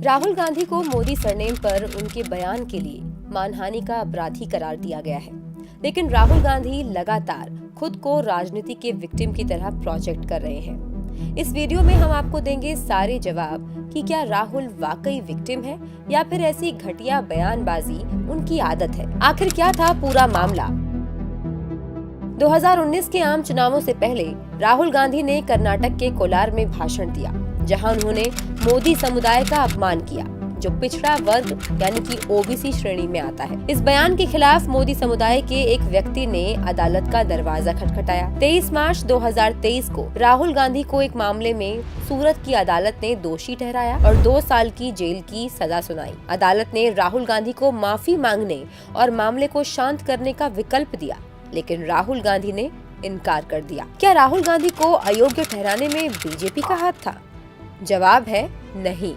राहुल गांधी को मोदी सरनेम पर उनके बयान के लिए मानहानि का अपराधी करार दिया गया है, लेकिन राहुल गांधी लगातार खुद को राजनीति के विक्टिम की तरह प्रोजेक्ट कर रहे हैं। इस वीडियो में हम आपको देंगे सारे जवाब कि क्या राहुल वाकई विक्टिम है या फिर ऐसी घटिया बयानबाजी उनकी आदत है। आखिर क्या था पूरा मामला। 2019 के आम चुनावों से पहले राहुल गांधी ने कर्नाटक के कोलार में भाषण दिया, जहां उन्होंने मोदी समुदाय का अपमान किया, जो पिछड़ा वर्ग यानी कि ओबीसी श्रेणी में आता है। इस बयान के खिलाफ मोदी समुदाय के एक व्यक्ति ने अदालत का दरवाजा खटखटाया। 23 मार्च 2023 को राहुल गांधी को एक मामले में सूरत की अदालत ने दोषी ठहराया और 2 साल की जेल की सजा सुनाई। अदालत ने राहुल गांधी को माफी मांगने और मामले को शांत करने का विकल्प दिया, लेकिन राहुल गांधी ने इनकार कर दिया। क्या राहुल गांधी को अयोग्य ठहराने में बीजेपी का हाथ था? जवाब है नहीं,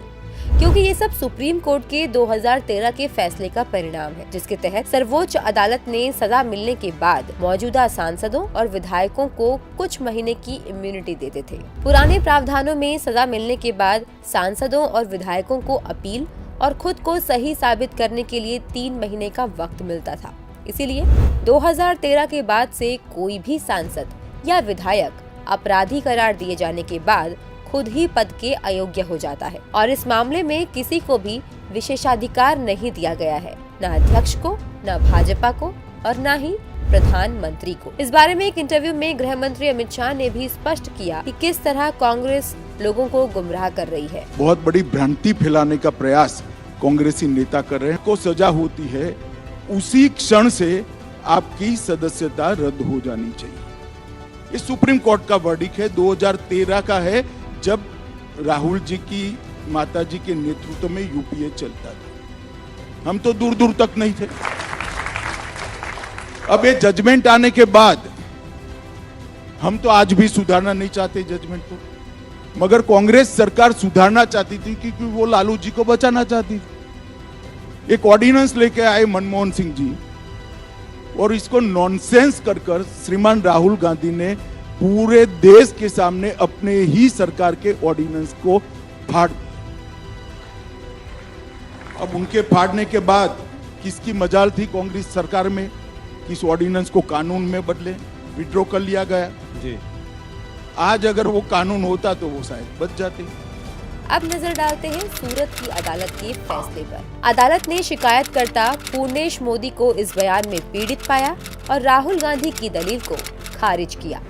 क्योंकि ये सब सुप्रीम कोर्ट के 2013 के फैसले का परिणाम है, जिसके तहत सर्वोच्च अदालत ने सजा मिलने के बाद मौजूदा सांसदों और विधायकों को कुछ महीने की इम्यूनिटी देते थे। पुराने प्रावधानों में सजा मिलने के बाद सांसदों और विधायकों को अपील और खुद को सही साबित करने के लिए 3 महीने का वक्त मिलता था। इसीलिए 2013 के बाद से कोई भी सांसद या विधायक अपराधी करार दिए जाने के बाद खुद ही पद के अयोग्य हो जाता है, और इस मामले में किसी को भी विशेषाधिकार नहीं दिया गया है, न अध्यक्ष को, न भाजपा को और न ही प्रधानमंत्री को। इस बारे में एक इंटरव्यू में गृह मंत्री अमित शाह ने भी स्पष्ट किया कि किस तरह कांग्रेस लोगों को गुमराह कर रही है। बहुत बड़ी भ्रांति फैलाने का प्रयास कांग्रेसी नेता कर रहे हैं। को सजा होती है, उसी क्षण से आपकी सदस्यता रद्द हो जानी चाहिए। ये सुप्रीम कोर्ट का वर्डिक्ट है, 2013 का है, जब राहुल जी की माता जी के नेतृत्व में यूपीए चलता था। हम तो दूर दूर तक नहीं थे। अब ये जजमेंट आने के बाद हम तो आज भी सुधारना नहीं चाहते जजमेंट को, मगर कांग्रेस सरकार सुधारना चाहती थी क्योंकि वो लालू जी को बचाना चाहती थी। एक ऑर्डिनेंस लेके आए मनमोहन सिंह जी, और इसको नॉनसेंस कर श्रीमान राहुल गांधी ने पूरे देश के सामने अपने ही सरकार के ऑर्डिनेंस को फाड़ दिया। अब उनके फाड़ने के बाद किसकी मजाल थी कांग्रेस सरकार में, किस ऑर्डिनेंस को कानून में बदले, विड्रॉ कर लिया गया जी। आज अगर वो कानून होता तो वो शायद बच जाते। अब नजर डालते हैं सूरत की अदालत के फैसले पर। अदालत ने शिकायतकर्ता पूर्णेश मोदी को इस बयान में पीड़ित पाया और राहुल गांधी की दलील को खारिज किया।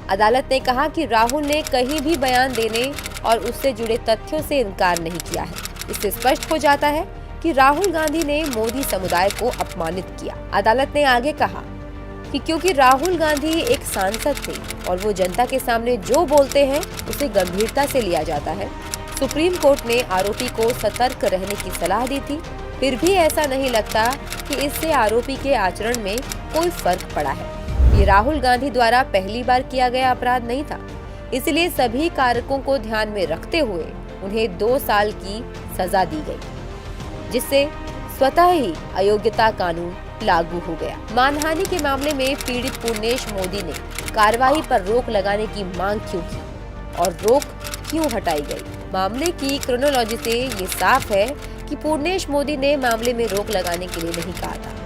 अदालत ने कहा कि राहुल ने कहीं भी बयान देने और उससे जुड़े तथ्यों से इनकार नहीं किया है। इससे स्पष्ट हो जाता है कि राहुल गांधी ने मोदी समुदाय को अपमानित किया। अदालत ने आगे कहा कि क्योंकि राहुल गांधी एक सांसद थे और वो जनता के सामने जो बोलते हैं उसे गंभीरता से लिया जाता है, सुप्रीम कोर्ट ने आरोपी को सतर्क रहने की सलाह दी थी। फिर भी ऐसा नहीं लगता कि इससे आरोपी के आचरण में कोई फर्क पड़ा है। ये राहुल गांधी द्वारा पहली बार किया गया अपराध नहीं था, इसलिए सभी कारकों को ध्यान में रखते हुए उन्हें 2 साल की सजा दी गई, जिससे स्वतः ही अयोग्यता कानून लागू हो गया। मानहानि के मामले में पीड़ित पूर्णेश मोदी ने कार्रवाई पर रोक लगाने की मांग क्यों की और रोक क्यों हटाई गई? मामले की क्रोनोलॉजी से ये साफ है कि पूर्णेश मोदी ने मामले में रोक लगाने के लिए नहीं कहा था।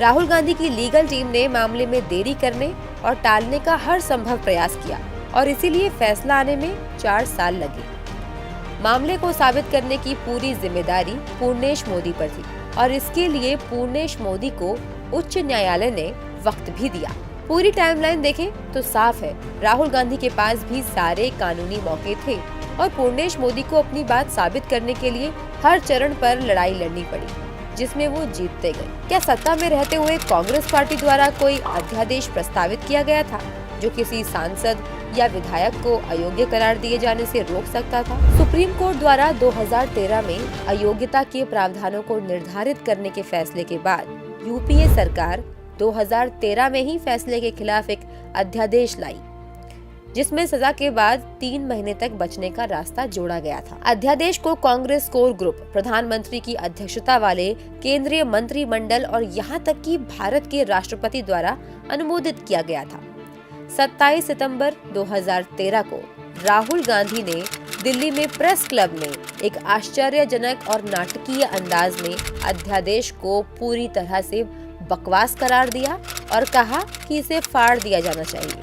राहुल गांधी की लीगल टीम ने मामले में देरी करने और टालने का हर संभव प्रयास किया और इसीलिए फैसला आने में 4 साल लगे। मामले को साबित करने की पूरी जिम्मेदारी पूर्णेश मोदी पर थी और इसके लिए पूर्णेश मोदी को उच्च न्यायालय ने वक्त भी दिया। पूरी टाइमलाइन देखें तो साफ है, राहुल गांधी के पास भी सारे कानूनी मौके थे और पूर्णेश मोदी को अपनी बात साबित करने के लिए हर चरण पर लड़ाई लड़नी पड़ी, जिसमें वो जीतते गए। क्या सत्ता में रहते हुए कांग्रेस पार्टी द्वारा कोई अध्यादेश प्रस्तावित किया गया था जो किसी सांसद या विधायक को अयोग्य करार दिए जाने से रोक सकता था? सुप्रीम कोर्ट द्वारा 2013 में अयोग्यता के प्रावधानों को निर्धारित करने के फैसले के बाद यूपीए सरकार 2013 में ही फैसले के खिलाफ एक अध्यादेश लाई, जिसमें सजा के बाद 3 महीने तक बचने का रास्ता जोड़ा गया था। अध्यादेश को कांग्रेस कोर ग्रुप, प्रधानमंत्री की अध्यक्षता वाले केंद्रीय मंत्रिमंडल और यहाँ तक कि भारत के राष्ट्रपति द्वारा अनुमोदित किया गया था। 27 सितंबर 2013 को राहुल गांधी ने दिल्ली में प्रेस क्लब में एक आश्चर्यजनक और नाटकीय अंदाज में अध्यादेश को पूरी तरह से बकवास करार दिया और कहा कि इसे फाड़ दिया जाना चाहिए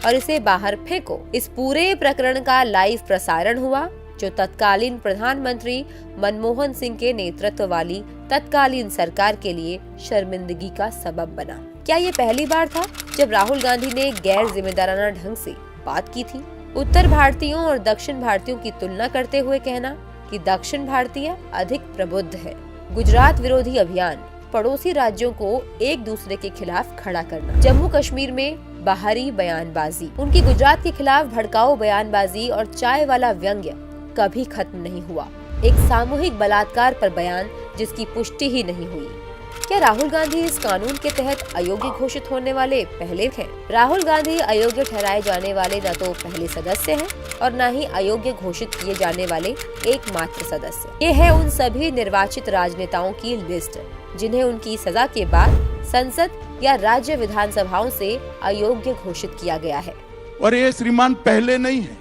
और इसे बाहर फेंको। इस पूरे प्रकरण का लाइव प्रसारण हुआ, जो तत्कालीन प्रधानमंत्री मनमोहन सिंह के नेतृत्व वाली तत्कालीन सरकार के लिए शर्मिंदगी का सबब बना। क्या ये पहली बार था जब राहुल गांधी ने गैर जिम्मेदाराना ढंग से बात की थी? उत्तर भारतीयों और दक्षिण भारतीयों की तुलना करते हुए कहना कि दक्षिण भारतीय अधिक प्रबुद्ध है। गुजरात विरोधी अभियान, पड़ोसी राज्यों को एक दूसरे के खिलाफ खड़ा करना, जम्मू कश्मीर में बाहरी बयानबाजी, उनकी गुजरात के खिलाफ भड़काऊ बयानबाजी और चाय वाला व्यंग्य कभी खत्म नहीं हुआ। एक सामूहिक बलात्कार पर बयान जिसकी पुष्टि ही नहीं हुई। क्या राहुल गांधी इस कानून के तहत अयोग्य घोषित होने वाले पहले हैं? राहुल गांधी अयोग्य ठहराए जाने वाले न तो पहले सदस्य हैं और न ही अयोग्य घोषित किए जाने वाले एकमात्र सदस्य। ये है उन सभी निर्वाचित राजनेताओं की लिस्ट जिन्हें उनकी सजा के बाद संसद या राज्य विधानसभाओं से अयोग्य घोषित किया गया है। और ये श्रीमान पहले नहीं है,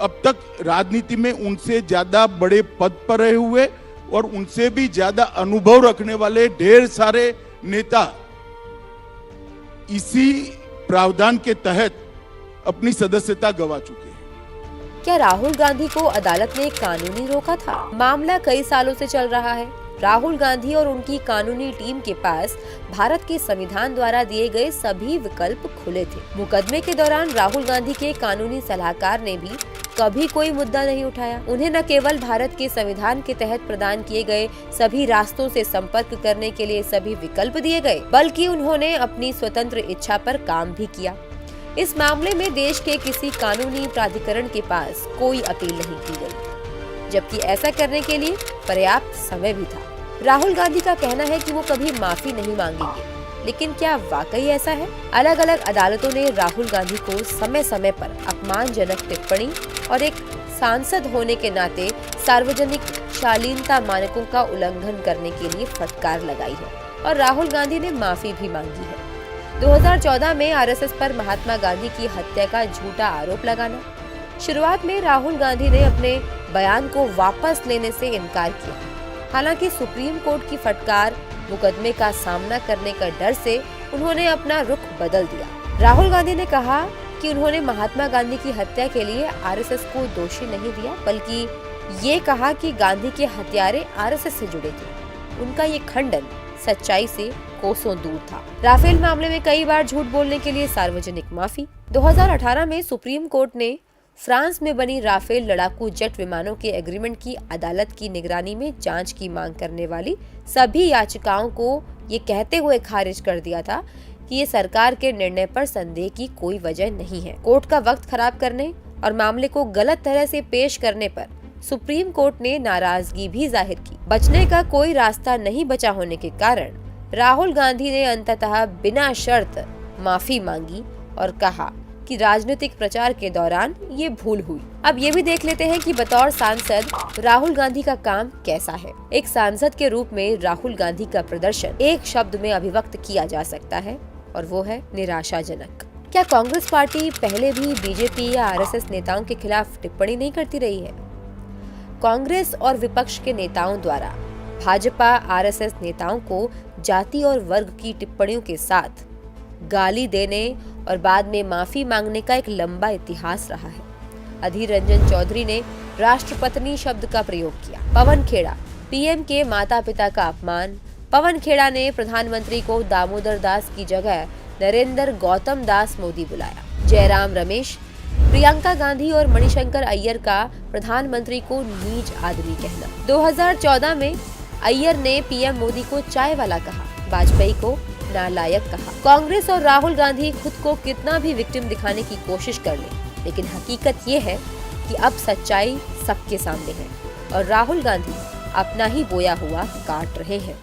अब तक राजनीति में उनसे ज्यादा बड़े पद पर रहे हुए और उनसे भी ज्यादा अनुभव रखने वाले ढेर सारे नेता इसी प्रावधान के तहत अपनी सदस्यता गंवा चुके हैं। क्या राहुल गांधी को अदालत ने कानूनी रोका था? मामला कई सालों से चल रहा है। राहुल गांधी और उनकी कानूनी टीम के पास भारत के संविधान द्वारा दिए गए सभी विकल्प खुले थे। मुकदमे के दौरान राहुल गांधी के कानूनी सलाहकार ने भी कभी कोई मुद्दा नहीं उठाया। उन्हें न केवल भारत के संविधान के तहत प्रदान किए गए सभी रास्तों से संपर्क करने के लिए सभी विकल्प दिए गए, बल्कि उन्होंने अपनी स्वतंत्र इच्छा पर काम भी किया। इस मामले में देश के किसी कानूनी प्राधिकरण के पास कोई अपील नहीं की गई, जबकि ऐसा करने के लिए पर्याप्त समय भी था। राहुल गांधी का कहना है कि वो कभी माफी नहीं मांगेंगे, लेकिन क्या वाकई ऐसा है? अलग अलग अदालतों ने राहुल गांधी को समय समय पर अपमानजनक टिप्पणी और एक सांसद होने के नाते सार्वजनिक शालीनता मानकों का उल्लंघन करने के लिए फटकार लगाई है और राहुल गांधी ने माफी भी मांगी है। 2014 में आरएसएस पर महात्मा गांधी की हत्या का झूठा आरोप लगाना। शुरुआत में राहुल गांधी ने अपने बयान को वापस लेने से इनकार किया। हालांकि सुप्रीम कोर्ट की फटकार, मुकदमे का सामना करने का डर से उन्होंने अपना रुख बदल दिया। राहुल गांधी ने कहा कि उन्होंने महात्मा गांधी की हत्या के लिए आरएसएस को दोषी नहीं दिया, बल्कि ये कहा कि गांधी के हत्यारे आरएसएस से जुड़े थे। उनका ये खंडन सच्चाई से कोसों दूर था। राफेल मामले में कई बार झूठ बोलने के लिए सार्वजनिक माफी। 2018 में सुप्रीम कोर्ट ने फ्रांस में बनी राफेल लड़ाकू जेट विमानों के एग्रीमेंट की अदालत की निगरानी में जांच की मांग करने वाली सभी याचिकाओं को ये कहते हुए खारिज कर दिया था कि ये सरकार के निर्णय पर संदेह की कोई वजह नहीं है। कोर्ट का वक्त खराब करने और मामले को गलत तरह से पेश करने पर सुप्रीम कोर्ट ने नाराजगी भी जाहिर की। बचने का कोई रास्ता नहीं बचा होने के कारण राहुल गांधी ने अंततः बिना शर्त माफी मांगी और कहा कि राजनीतिक प्रचार के दौरान ये भूल हुई। अब ये भी देख लेते हैं कि बतौर सांसद राहुल गांधी का काम कैसा है। एक सांसद के रूप में राहुल गांधी का प्रदर्शन एक शब्द में अभिव्यक्त किया जा सकता है और वो है निराशाजनक। क्या कांग्रेस पार्टी पहले भी बीजेपी या आरएसएस नेताओं के खिलाफ टिप्पणी नहीं करती रही है? कांग्रेस और विपक्ष के नेताओं द्वारा भाजपा आरएसएस नेताओं को जाति और वर्ग की टिप्पणियों के साथ गाली देने और बाद में माफी मांगने का एक लंबा इतिहास रहा है। अधीर रंजन चौधरी ने राष्ट्रपत्नी शब्द का प्रयोग किया। पवन खेड़ा, पीएम के माता पिता का अपमान। पवन खेड़ा ने प्रधानमंत्री को दामोदर दास की जगह नरेंद्र गौतम दास मोदी बुलाया। जयराम रमेश, प्रियंका गांधी और मणिशंकर अय्यर का प्रधानमंत्री को नीच आदमी कहना। 2014 में अय्यर ने पीएम मोदी को चाय वाला कहा, वाजपेयी को नालायक कहा। कांग्रेस और राहुल गांधी खुद को कितना भी विक्टिम दिखाने की कोशिश कर ले, लेकिन हकीकत ये है कि अब सच्चाई सबके सामने है और राहुल गांधी अपना ही बोया हुआ काट रहे हैं।